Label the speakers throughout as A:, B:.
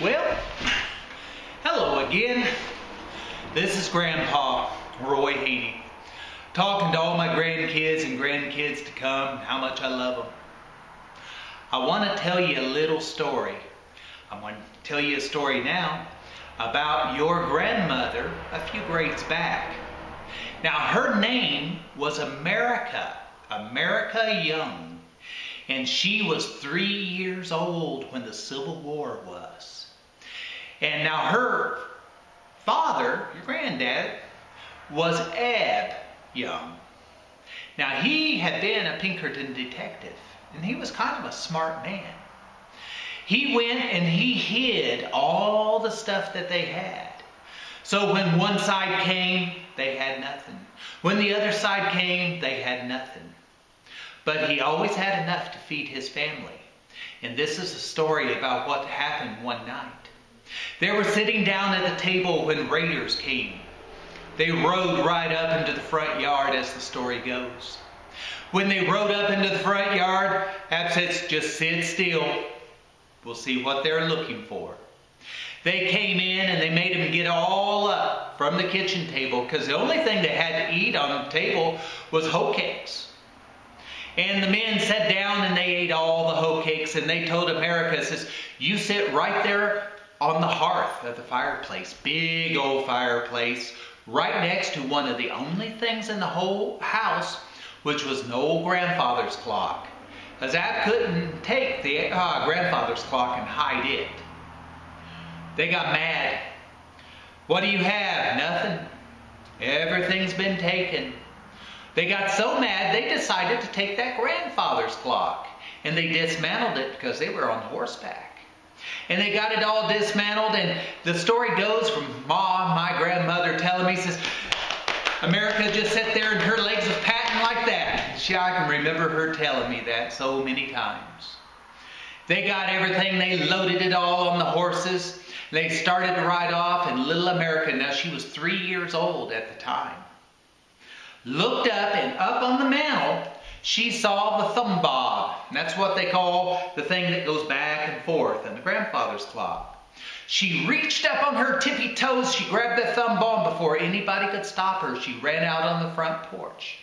A: Well, hello again. This is Grandpa Roy Haney, talking to all my grandkids and grandkids to come, how much I love them. I want to tell you a little story. I'm going to tell you a story now about your grandmother a few grades back. Now, her name was America Young, and she was 3 years old when the Civil War was. And now her father, your granddad, was Ed Young. Now, he had been a Pinkerton detective, and he was kind of a smart man. He went and he hid all the stuff that they had. So when one side came, they had nothing. When the other side came, they had nothing. But he always had enough to feed his family. And this is a story about what happened one night. They were sitting down at the table when raiders came. They rode right up into the front yard, as the story goes. When they rode up into the front yard, Ab said, "Just sit still. We'll see what they're looking for." They came in and they made them get all up from the kitchen table, because the only thing they had to eat on the table was hoe cakes. And the men sat down and they ate all the hoe cakes, and they told America, says, "You sit right there on the hearth of the fireplace, big old fireplace, right next to one of the only things in the whole house, which was an old grandfather's clock." As Ab couldn't take the grandfather's clock and hide it. They got mad. "What do you have?" "Nothing. Everything's been taken." They got so mad they decided to take that grandfather's clock, and they dismantled it because they were on horseback. And they got it all dismantled, and the story goes from my grandmother telling me, says, America just sat there and her legs was patting like that. I can remember her telling me that so many times. They got everything, they loaded it all on the horses. They started to ride off, and little America, now she was 3 years old at the time, looked up, and up on the mantle, she saw the Thumbball. That's what they call the thing that goes back and forth in the grandfather's clock. She reached up on her tippy toes, she grabbed the Thumbball, and before anybody could stop her, she ran out on the front porch.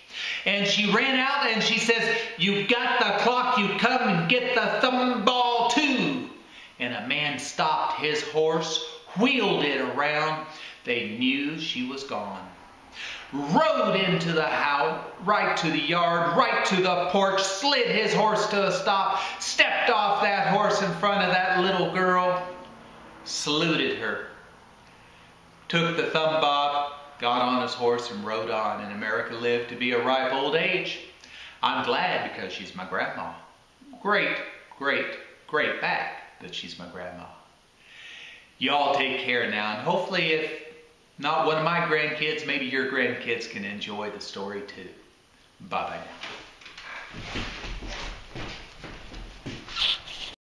A: And she ran out and she says, "You've got the clock, you come and get the Thumbball too." And a man stopped his horse, wheeled it around. They knew she was gone. Rode into the house, right to the yard, right to the porch, slid his horse to a stop, stepped off that horse in front of that little girl, saluted her, took the Thumbball, got on his horse and rode on, and America lived to be a ripe old age. I'm glad, because she's my grandma. Great, great, great back that she's my grandma. Y'all take care now, and hopefully if not one of my grandkids, maybe your grandkids can enjoy the story too. Bye-bye now.